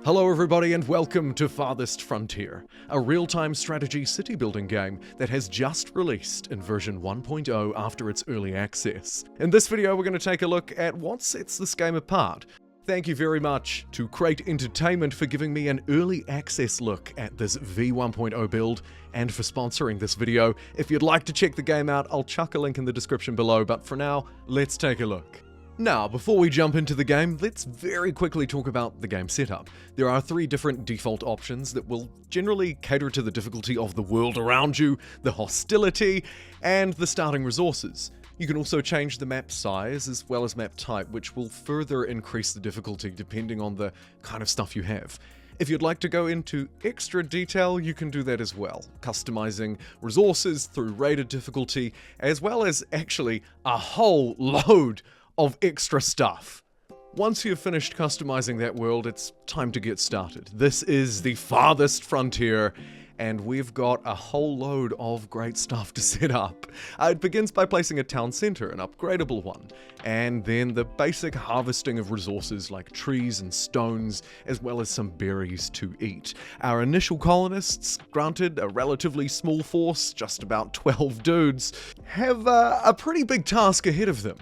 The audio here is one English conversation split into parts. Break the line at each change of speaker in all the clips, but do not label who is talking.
Hello everybody and welcome to Farthest Frontier, a real-time strategy city building game that has just released in version 1.0 after its early access. In this video we're going to take a look at what sets this game apart. Thank you very much to Crate Entertainment for giving me an early access look at this V1.0 build and for sponsoring this video. If you'd like to check the game out, I'll chuck a link in the description below, but for now, let's take a look. Now, before we jump into the game, let's very quickly talk about the game setup. There are 3 different default options that will generally cater to the difficulty of the world around you, the hostility, and the starting resources. You can also change the map size as well as map type, which will further increase the difficulty depending on the kind of stuff you have. If you'd like to go into extra detail, you can do that as well, customizing resources through rated difficulty, as well as actually a whole load of extra stuff. Once you've finished customizing that world, it's time to get started. This is the Farthest Frontier, and we've got a whole load of great stuff to set up. It begins by placing a town center, an upgradable one, and then the basic harvesting of resources like trees and stones, as well as some berries to eat. Our initial colonists, granted a relatively small force, just about 12 dudes, have a pretty big task ahead of them.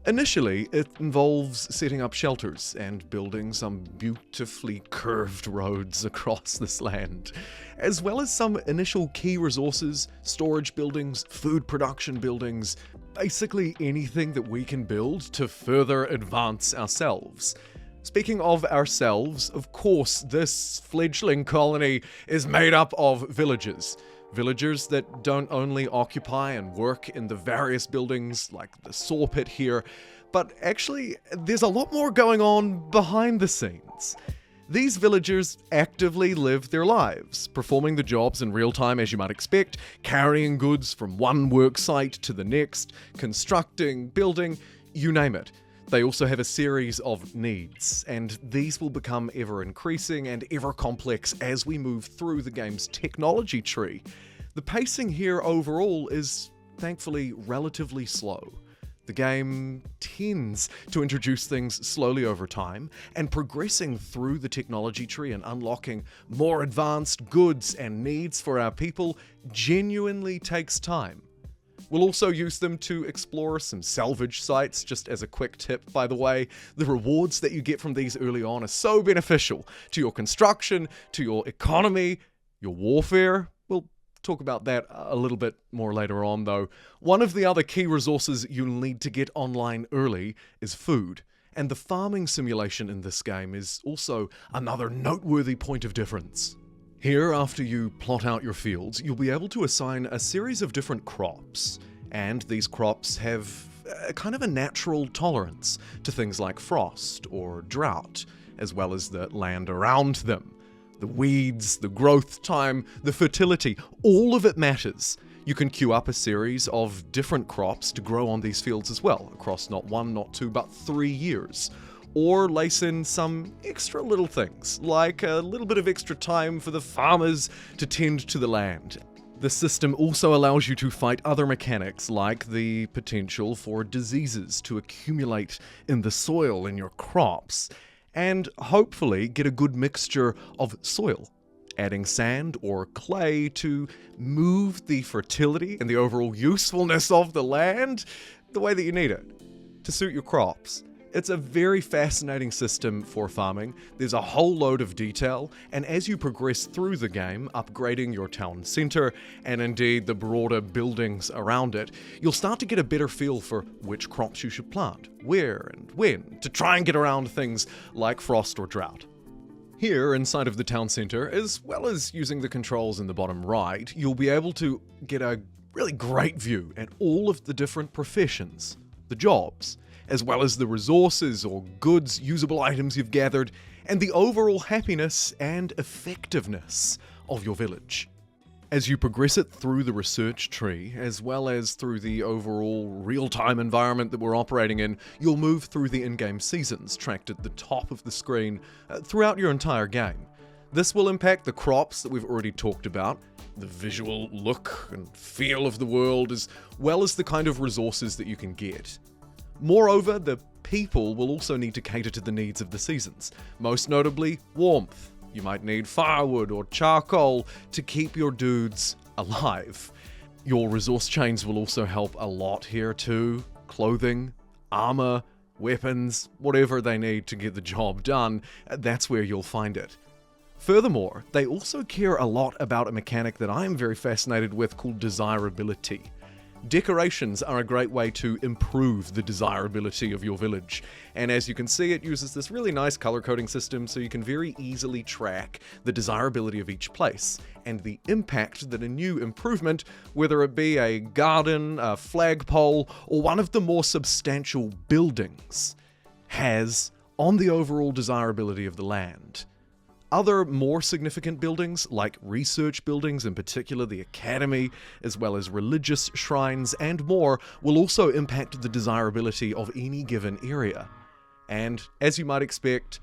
Initially, it involves setting up shelters and building some beautifully curved roads across this land, as well as some initial key resources, storage buildings, food production buildings, basically anything that we can build to further advance ourselves. Speaking of ourselves, of course, this fledgling colony is made up of villagers. Villagers that don't only occupy and work in the various buildings like the saw pit here, but actually there's a lot more going on behind the scenes. These villagers actively live their lives, performing the jobs in real time as you might expect, carrying goods from one work site to the next, constructing, building, you name it. They also have a series of needs, and these will become ever increasing and ever complex as we move through the game's technology tree. The pacing here overall is thankfully relatively slow. The game tends to introduce things slowly over time, and progressing through the technology tree and unlocking more advanced goods and needs for our people genuinely takes time. We'll also use them to explore some salvage sites. Just as a quick tip, by the way, the rewards that you get from these early on are so beneficial to your construction, to your economy, your warfare. We'll talk about that a little bit more later on though. One of the other key resources you'll need to get online early is food. And the farming simulation in this game is also another noteworthy point of difference. Here, after you plot out your fields, you'll be able to assign a series of different crops, and these crops have a kind of a natural tolerance to things like frost or drought, as well as the land around them. The weeds, the growth time, the fertility, all of it matters. You can queue up a series of different crops to grow on these fields as well, across not 1, not 2, but 3 years. Or lace in some extra little things, like a little bit of extra time for the farmers to tend to the land. The system also allows you to fight other mechanics, like the potential for diseases to accumulate in the soil in your crops, and hopefully get a good mixture of soil, adding sand or clay to move the fertility and the overall usefulness of the land the way that you need it, to suit your crops. It's a very fascinating system for farming. There's a whole load of detail, and as you progress through the game, upgrading your town center, and indeed the broader buildings around it, you'll start to get a better feel for which crops you should plant, where and when, to try and get around things like frost or drought. Here, inside of the town center, as well as using the controls in the bottom right, you'll be able to get a really great view at all of the different professions, the jobs, as well as the resources or goods, usable items you've gathered, and the overall happiness and effectiveness of your village. As you progress it through the research tree, as well as through the overall real-time environment that we're operating in, you'll move through the in-game seasons tracked at the top of the screen throughout your entire game. This will impact the crops that we've already talked about, the visual look and feel of the world, as well as the kind of resources that you can get. Moreover, the people will also need to cater to the needs of the seasons, most notably warmth. You might need firewood or charcoal to keep your dudes alive. Your resource chains will also help a lot here too. Clothing, armor, weapons, whatever they need to get the job done, that's where you'll find it. Furthermore, they also care a lot about a mechanic that I am very fascinated with called desirability. Decorations are a great way to improve the desirability of your village, and as you can see, it uses this really nice color coding system so you can very easily track the desirability of each place and the impact that a new improvement, whether it be a garden, a flagpole, or one of the more substantial buildings, has on the overall desirability of the land. Other more significant buildings, like research buildings, in particular the academy, as well as religious shrines and more, will also impact the desirability of any given area. And, as you might expect,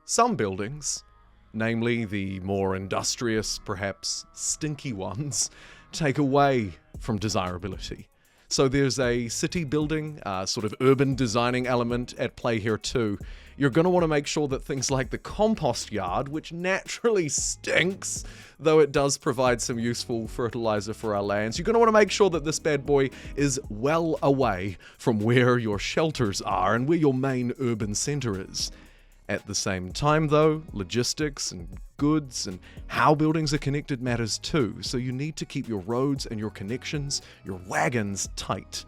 some buildings, namely the more industrious, perhaps stinky ones, take away from desirability. So there's a city building, sort of urban designing element at play here too. You're going to want to make sure that things like the compost yard, which naturally stinks, though it does provide some useful fertilizer for our lands, you're going to want to make sure that this bad boy is well away from where your shelters are and where your main urban center is. At the same time though, logistics and goods and how buildings are connected matters too, so you need to keep your roads and your connections, your wagons, tight.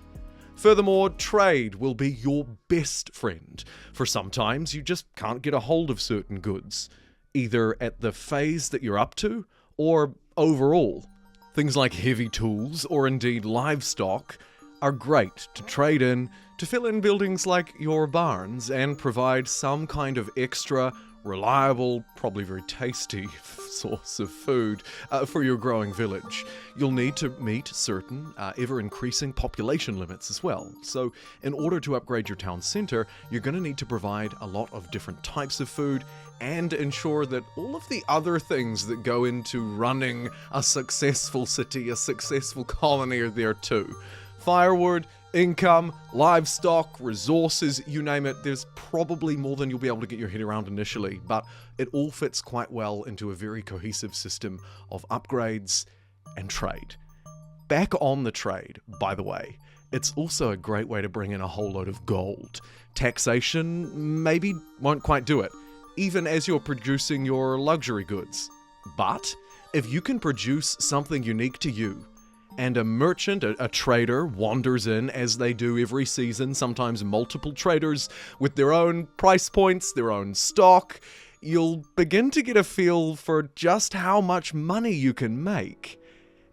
Furthermore, trade will be your best friend, for sometimes you just can't get a hold of certain goods, either at the phase that you're up to, or overall. Things like heavy tools, or indeed livestock, are great to trade in, to fill in buildings like your barns, and provide some kind of extra, reliable, probably very tasty source of food for your growing village. You'll need to meet certain ever-increasing population limits as well. So in order to upgrade your town center, you're going to need to provide a lot of different types of food and ensure that all of the other things that go into running a successful city, a successful colony are there too. Firewood, income, livestock, resources, you name it, there's probably more than you'll be able to get your head around initially, but it all fits quite well into a very cohesive system of upgrades and trade. Back on the trade, by the way, it's also a great way to bring in a whole load of gold. Taxation maybe won't quite do it, even as you're producing your luxury goods. But if you can produce something unique to you, and a merchant, a trader, wanders in, as they do every season, sometimes multiple traders with their own price points, their own stock, you'll begin to get a feel for just how much money you can make.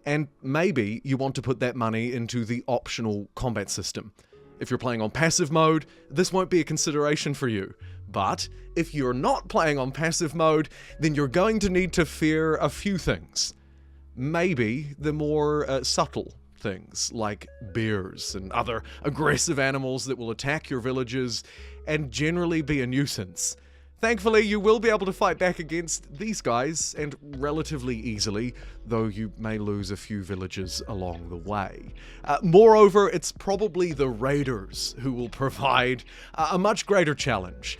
And maybe you want to put that money into the optional combat system. If you're playing on passive mode, this won't be a consideration for you. But if you're not playing on passive mode, then you're going to need to fear a few things. Maybe the more subtle things, like bears and other aggressive animals that will attack your villages and generally be a nuisance. Thankfully, you will be able to fight back against these guys, and relatively easily, though you may lose a few villages along the way. Moreover, it's probably the raiders who will provide a much greater challenge.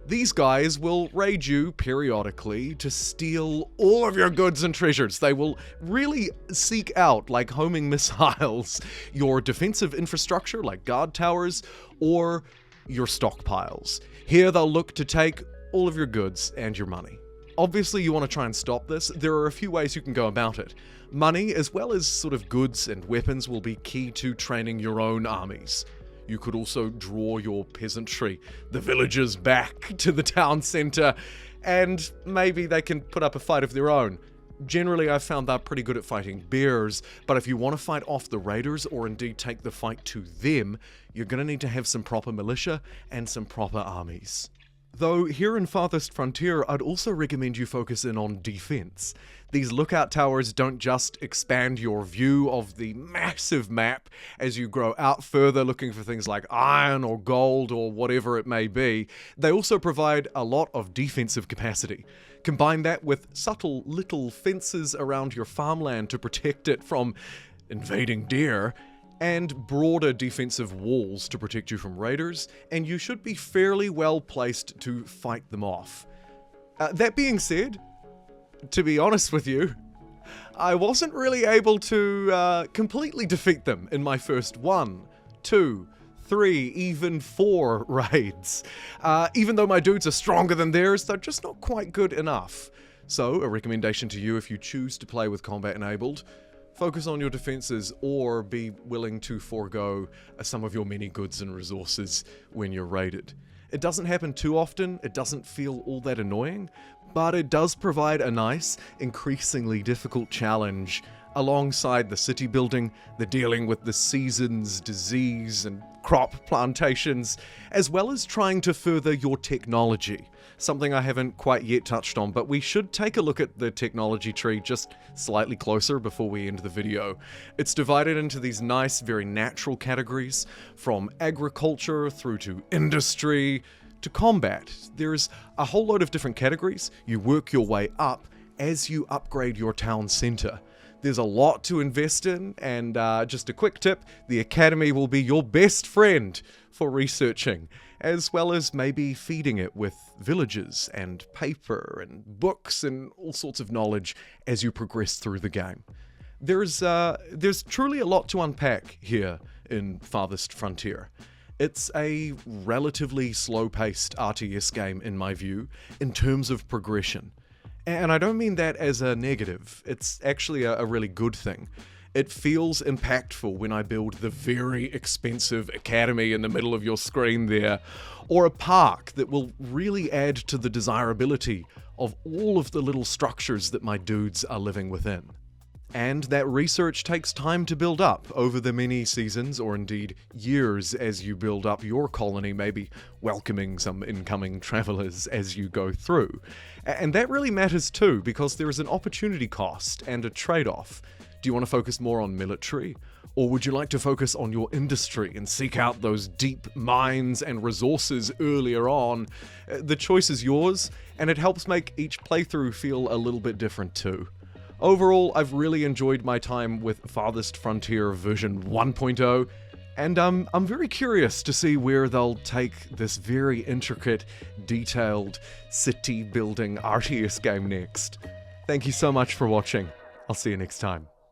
These guys will raid you periodically to steal all of your goods and treasures. They will really seek out, like homing missiles, your defensive infrastructure, like guard towers, or your stockpiles. Here they'll look to take all of your goods and your money. Obviously, you want to try and stop this. There are a few ways you can go about it. Money, as well as sort of goods and weapons, will be key to training your own armies. You could also draw your peasantry, the villagers, back to the town center, and maybe they can put up a fight of their own. Generally, I've found they're pretty good at fighting bears, but if you want to fight off the raiders, or indeed take the fight to them, you're going to need to have some proper militia and some proper armies. Though here in Farthest Frontier, I'd also recommend you focus in on defense. These lookout towers don't just expand your view of the massive map as you grow out further looking for things like iron or gold or whatever it may be. They also provide a lot of defensive capacity. Combine that with subtle little fences around your farmland to protect it from invading deer, and broader defensive walls to protect you from raiders, and you should be fairly well placed to fight them off. That being said, to be honest with you, I wasn't really able to completely defeat them in my first 1, 2, 3, even 4 raids. Even though my dudes are stronger than theirs, they're just not quite good enough. So, a recommendation to you if you choose to play with combat enabled, focus on your defenses or be willing to forego some of your many goods and resources when you're raided. It doesn't happen too often, it doesn't feel all that annoying, but it does provide a nice, increasingly difficult challenge alongside the city building, the dealing with the seasons, disease, and crop plantations, as well as trying to further your technology. Something I haven't quite yet touched on, but we should take a look at the technology tree just slightly closer before we end the video. It's divided into these nice, very natural categories, from agriculture through to industry to combat. There's a whole load of different categories. You work your way up as you upgrade your town center. There's a lot to invest in, and just a quick tip, the Academy will be your best friend for researching, as well as maybe feeding it with villages and paper and books and all sorts of knowledge as you progress through the game. There's truly a lot to unpack here in Farthest Frontier. It's a relatively slow-paced RTS game in my view, in terms of progression. And I don't mean that as a negative, it's actually a really good thing. It feels impactful when I build the very expensive academy in the middle of your screen there, or a park that will really add to the desirability of all of the little structures that my dudes are living within. And that research takes time to build up over the many seasons, or indeed years, as you build up your colony, maybe welcoming some incoming travelers as you go through. And that really matters too, because there is an opportunity cost and a trade-off. Do you want to focus more on military? Or would you like to focus on your industry and seek out those deep mines and resources earlier on? The choice is yours, and it helps make each playthrough feel a little bit different too. Overall, I've really enjoyed my time with Farthest Frontier version 1.0, and I'm very curious to see where they'll take this very intricate, detailed, city-building RTS game next. Thank you so much for watching. I'll see you next time.